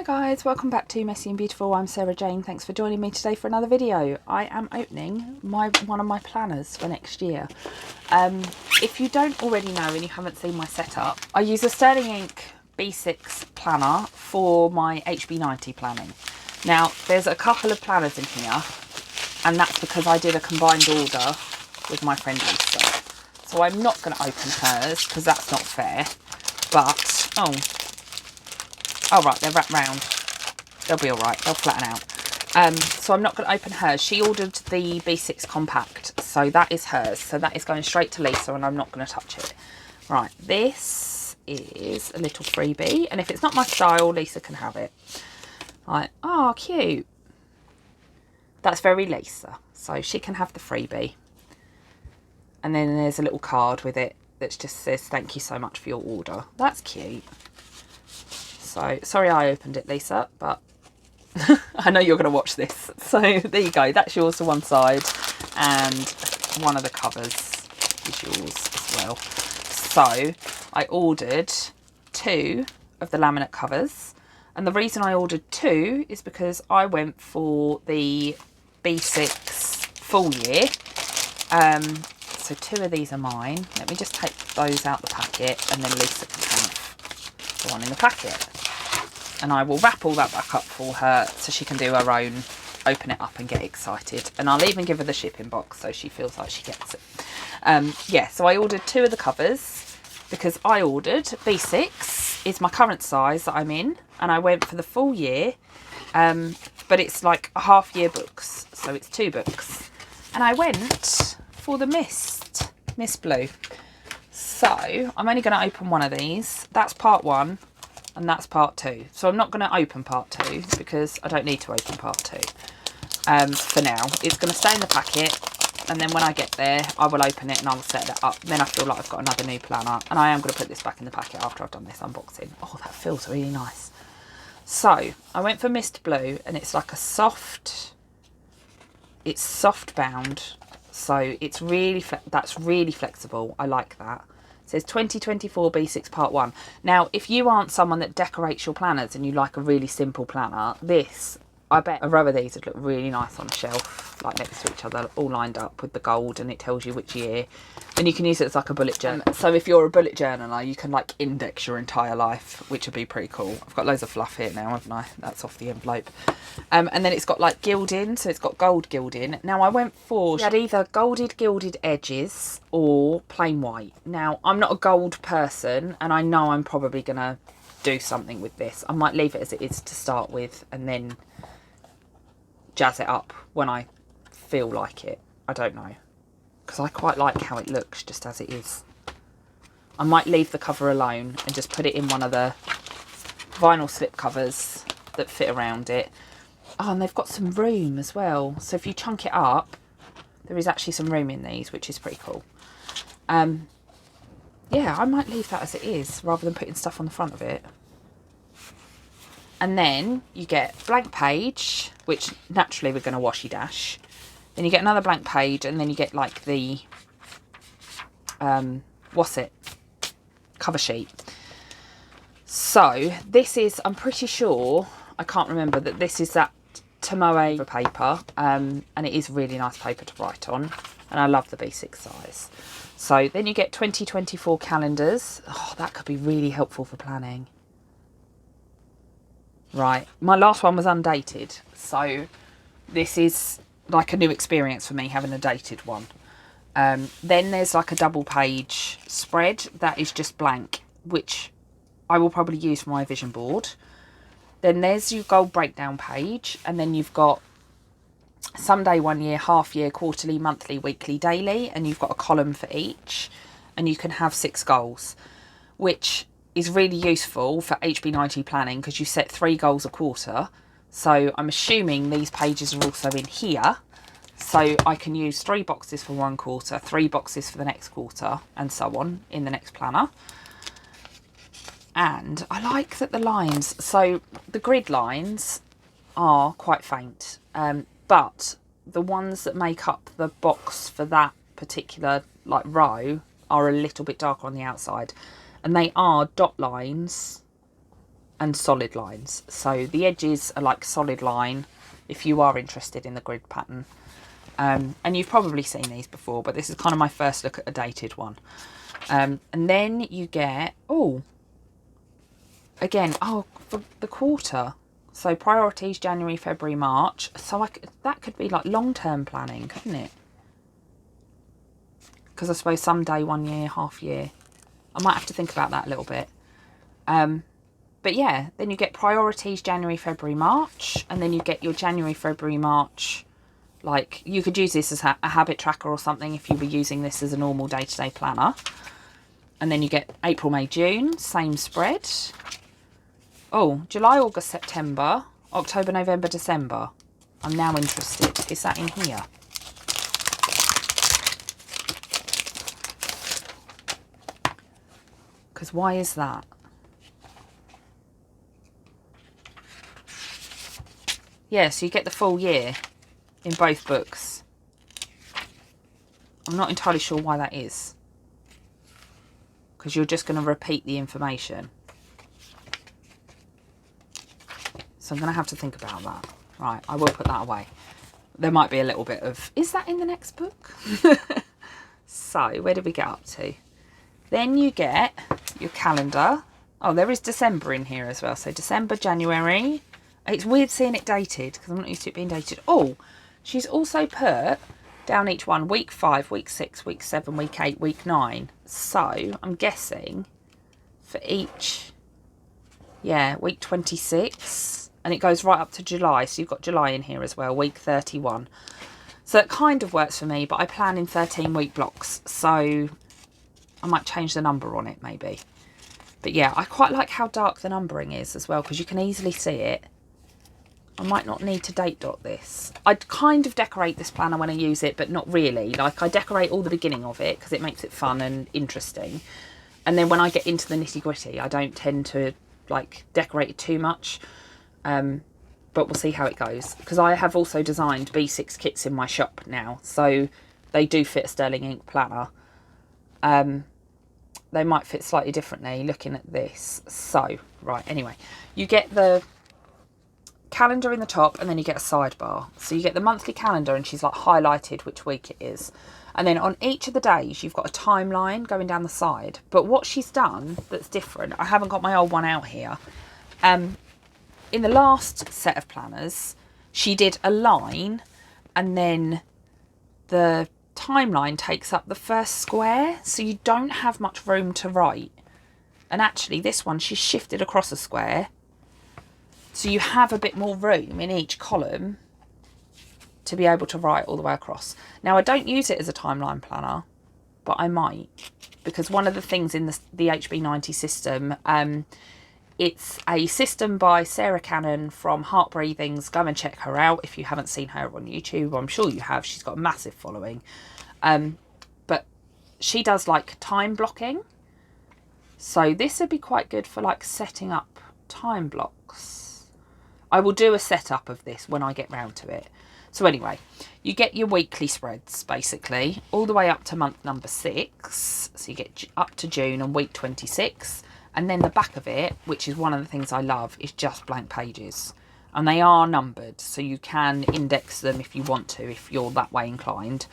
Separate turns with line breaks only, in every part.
Hi guys, welcome back to Messy and Beautiful. I'm Sarah Jane. Thanks for joining me today for another video. I am opening one of my planners for next year. If you don't already know and you haven't seen my setup, I use a Sterling Ink B6 planner for my HB90 planning. Now there's a couple of planners in here and that's because I did a combined order with my friend Lisa. So I'm not going to open hers because that's not fair. But, oh right, they're wrapped round. They'll be all right. They'll flatten out. So I'm not going to open hers. She ordered the B6 Compact, so that is hers. So that is going straight to Lisa, and I'm not going to touch it. Right, this is a little freebie, and if it's not my style, Lisa can have it. Right, oh, cute. That's very Lisa, so she can have the freebie. And then there's a little card with it that just says, "Thank you so much for your order." That's cute. So, sorry I opened it, Lisa, but I know you're going to watch this. So, there you go. That's yours to one side. And one of the covers is yours as well. So, I ordered 2 of the laminate covers. And the reason I ordered 2 is because I went for the B6 full year. So, 2 of these are mine. Let me just take those out the packet and then Lisa can have the one in the packet. And I will wrap all that back up for her so she can do her own, open it up and get excited. And I'll even give her the shipping box so she feels like she gets it. Yeah, so I ordered 2 of the covers because I ordered B6 is my current size that I'm in. And I went for the full year, but it's like a half year books. So it's 2 books. And I went for the Mist Blue. So I'm only going to open one of these. That's part 1. And that's part 2. So I'm not going to open part 2 because I don't need to open part 2 for now. It's going to stay in the packet, and then when I get there I will open it and I will set it up. Then I feel like I've got another new planner, and I am going to put this back in the packet after I've done this unboxing. Oh, that feels really nice. So I went for Mist Blue, and it's like a soft bound, so it's really that's really flexible. I like that. It says 2024 B6 Part 1. Now, if you aren't someone that decorates your planners and you like a really simple planner, this, I bet a row of these would look really nice on a shelf, like next to each other, all lined up with the gold, and it tells you which year. And you can use it as like a bullet journal. So if you're a bullet journaler, you can like index your entire life, which would be pretty cool. I've got loads of fluff here now, haven't I? That's off the envelope. And then it's got like gilding, so it's got gold gilding. Now I went for, she had either gilded edges or plain white. Now I'm not a gold person, and I know I'm probably gonna do something with this. I might leave it as it is to start with and then jazz it up when I feel like it. I don't know, because I quite like how it looks just as it is. I might leave the cover alone and just put it in one of the vinyl slip covers that fit around it. Oh, and they've got some room as well. So if you chunk it up, there is actually some room in these, which is pretty cool. Yeah, I might leave that as it is rather than putting stuff on the front of it. And then you get blank page, which naturally we're going to washi dash. Then you get another blank page, and then you get like the, cover sheet. So this is, I'm pretty sure, I can't remember, that this is that Tomoe paper, and it is really nice paper to write on, and I love the B6 size. So then you get 2024 calendars. Oh, that could be really helpful for planning. Right, my last one was undated, so this is like a new experience for me having a dated one. Then there's like a double page spread that is just blank, which I will probably use for my vision board. Then there's your goal breakdown page, and then you've got Sunday 1 year, half year, quarterly, monthly, weekly, daily, and you've got a column for each, and you can have 6 goals, which is really useful for HB90 planning because you set 3 goals a quarter. So I'm assuming these pages are also in here, so I can use 3 boxes for one quarter, 3 boxes for the next quarter, and so on in the next planner. And I like that the lines, so the grid lines are quite faint, but the ones that make up the box for that particular like row are a little bit darker on the outside, and they are dot lines and solid lines. So the edges are like solid line if you are interested in the grid pattern. And you've probably seen these before, but this is kind of my first look at a dated one. And then you get, for the quarter. So priorities, January, February, March. So that could be like long-term planning, couldn't it? Because I suppose someday 1 year, half year. I might have to think about that a little bit. But yeah, then you get priorities, January, February, March. And then you get your January, February, March. Like, you could use this as a habit tracker or something if you were using this as a normal day-to-day planner. And then you get April, May, June, same spread. Oh, July, August, September, October, November, December. I'm now interested. Is that in here? Because why is that? Yeah, so you get the full year in both books. I'm not entirely sure why that is. Because you're just going to repeat the information. So I'm going to have to think about that. Right, I will put that away. There might be a little bit of, is that in the next book? So, where did we get up to? Then you get your calendar. Oh, there is December in here as well. So December, January. It's weird seeing it dated because I'm not used to it being dated. Oh, she's also put down each one, week 5, week 6, week 7, week 8, week 9. So I'm guessing for each, week 26. And it goes right up to July. So you've got July in here as well, week 31. So it kind of works for me, but I plan in 13-week blocks. So I might change the number on it maybe. But yeah, I quite like how dark the numbering is as well, because you can easily see it. I might not need to date dot this. I'd kind of decorate this planner when I use it, but not really. Like, I decorate all the beginning of it because it makes it fun and interesting. And then when I get into the nitty gritty, I don't tend to like decorate it too much. But we'll see how it goes. Because I have also designed B6 kits in my shop now. So they do fit a sterling ink planner. They might fit slightly differently looking at this. So, right, anyway. You get the calendar in the top and then you get a sidebar. So you get the monthly calendar and she's like highlighted which week it is. And then on each of the days you've got a timeline going down the side. But what she's done that's different, I haven't got my old one out here. In the last set of planners, she did a line and then the timeline takes up the first square, so you don't have much room to write. And actually this one, she's shifted across a square, so you have a bit more room in each column to be able to write all the way across. Now, I don't use it as a timeline planner, but I might, because one of the things in the HB90 system, it's a system by Sarah Cannon from Heart Breathings. Go and check her out if you haven't seen her on YouTube. I'm sure you have. She's got a massive following. But she does like time blocking. So this would be quite good for like setting up time blocks. I will do a setup of this when I get round to it. So anyway, you get your weekly spreads basically all the way up to month number 6. So you get up to June and week 26. And then the back of it, which is one of the things I love, is just blank pages. And they are numbered, so you can index them if you want to, if you're that way inclined.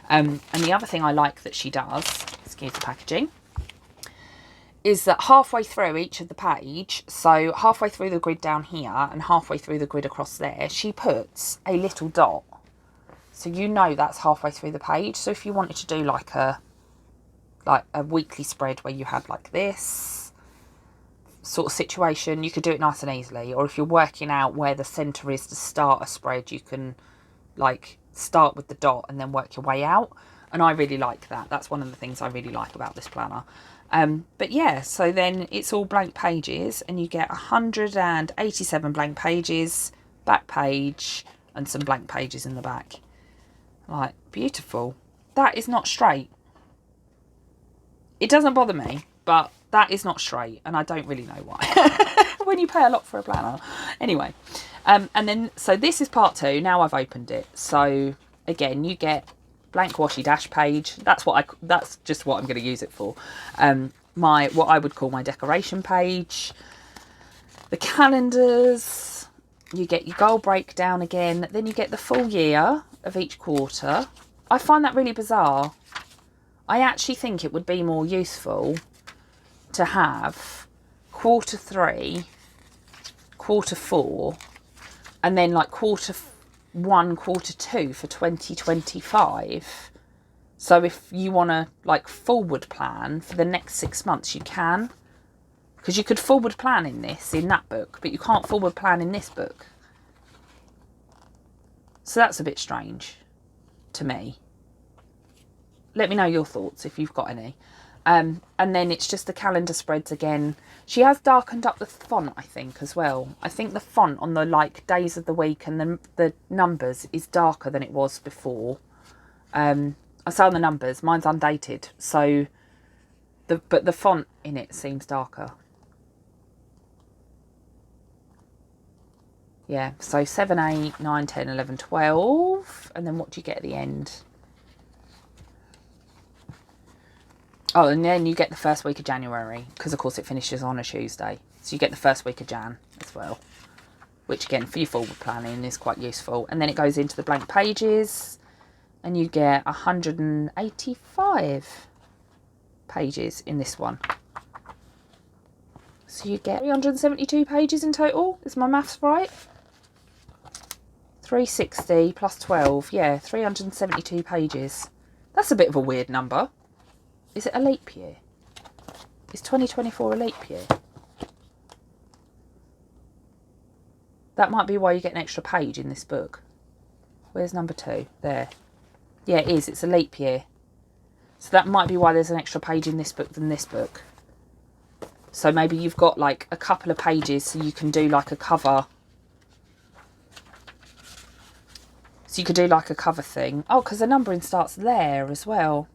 And the other thing I like that she does, excuse the packaging, is that halfway through each of the page, so halfway through the grid down here and halfway through the grid across there, she puts a little dot. So you know that's halfway through the page. So if you wanted to do like a weekly spread where you had like this sort of situation, you could do it nice and easily. Or if you're working out where the centre is to start a spread, you can like start with the dot and then work your way out. And I really like that. That's one of the things I really like about this planner. But yeah, so then it's all blank pages and you get 187 blank pages, back page, and some blank pages in the back. Like, beautiful. That is not straight. It doesn't bother me, but that is not straight, and I don't really know why. When you pay a lot for a planner. Anyway, and then, so this is part 2. Now I've opened it. So again, you get blank washi dash page. That's just what I'm going to use it for. What I would call my decoration page. The calendars, you get your goal breakdown again, then you get the full year of each quarter. I find that really bizarre. I actually think it would be more useful to have quarter 3, quarter 4, and then like quarter 1, quarter 2 for 2025. So if you want to like forward plan for the next 6 months, you can. Because you could forward plan in that book, but you can't forward plan in this book. So that's a bit strange to me. Let me know your thoughts if you've got any. And then it's just the calendar spreads again. She has darkened up the font, I think, as well. I think the font on the like days of the week and the numbers is darker than it was before. I say on the numbers, mine's undated, so but the font in it seems darker. Yeah, so 7, 8, 9, 10, 11, 12. And then what do you get at the end? Oh, and then you get the first week of January, because of course it finishes on a Tuesday. So you get the first week of Jan as well, which again for your forward planning is quite useful. And then it goes into the blank pages, and you get 185 pages in this one. So you get 372 pages in total. Is my maths right? 360 plus 12, yeah, 372 pages. That's a bit of a weird number. Is it a leap year? Is 2024 a leap year? That might be why you get an extra page in this book. Where's number 2? There. Yeah, it is. It's a leap year. So that might be why there's an extra page in this book than this book. So maybe you've got like a couple of pages so you can do like a cover. So you could do like a cover thing. Oh, because the numbering starts there as well.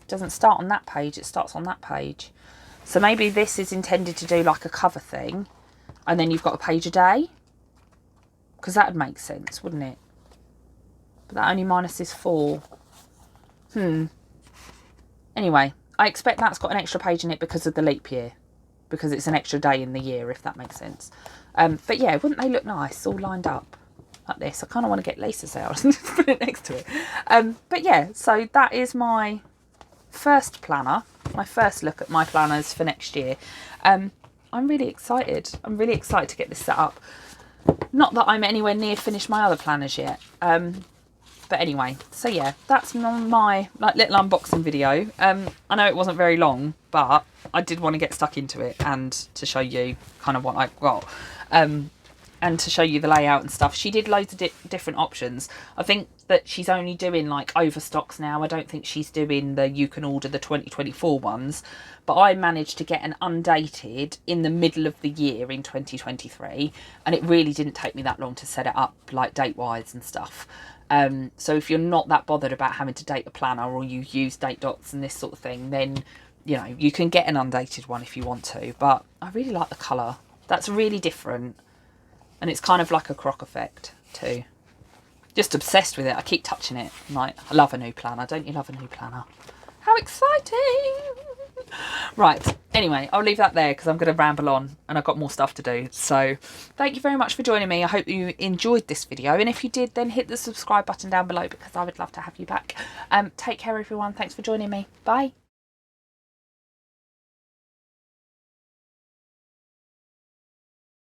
It doesn't start on that page, it starts on that page. So maybe this is intended to do like a cover thing, and then you've got a page a day. Because that would make sense, wouldn't it? But that only minuses 4. Anyway, I expect that's got an extra page in it because of the leap year. Because it's an extra day in the year, if that makes sense. But yeah, wouldn't they look nice all lined up like this? I kind of want to get laces out and put it next to it. But yeah, so that is my first planner, my first look at my planners for next year. I'm really excited. I'm really excited to get this set up. Not that I'm anywhere near finished my other planners yet. But anyway, so yeah, that's my like little unboxing video. I know it wasn't very long, but I did want to get stuck into it and to show you kind of what I got. And to show you the layout and stuff. She did loads of different options. I think that she's only doing like overstocks now. I don't think she's doing you can order the 2024 ones. But I managed to get an undated in the middle of the year in 2023. And it really didn't take me that long to set it up, like date-wise and stuff. So if you're not that bothered about having to date a planner, or you use date dots and this sort of thing, then, you know, you can get an undated one if you want to. But I really like the colour. That's really different. And it's kind of like a croc effect too. Just obsessed with it. I keep touching it. I'm like, I love a new planner. Don't you love a new planner? How exciting! Right. Anyway, I'll leave that there because I'm going to ramble on and I've got more stuff to do. So thank you very much for joining me. I hope you enjoyed this video. And if you did, then hit the subscribe button down below because I would love to have you back. Take care, everyone. Thanks for joining me. Bye.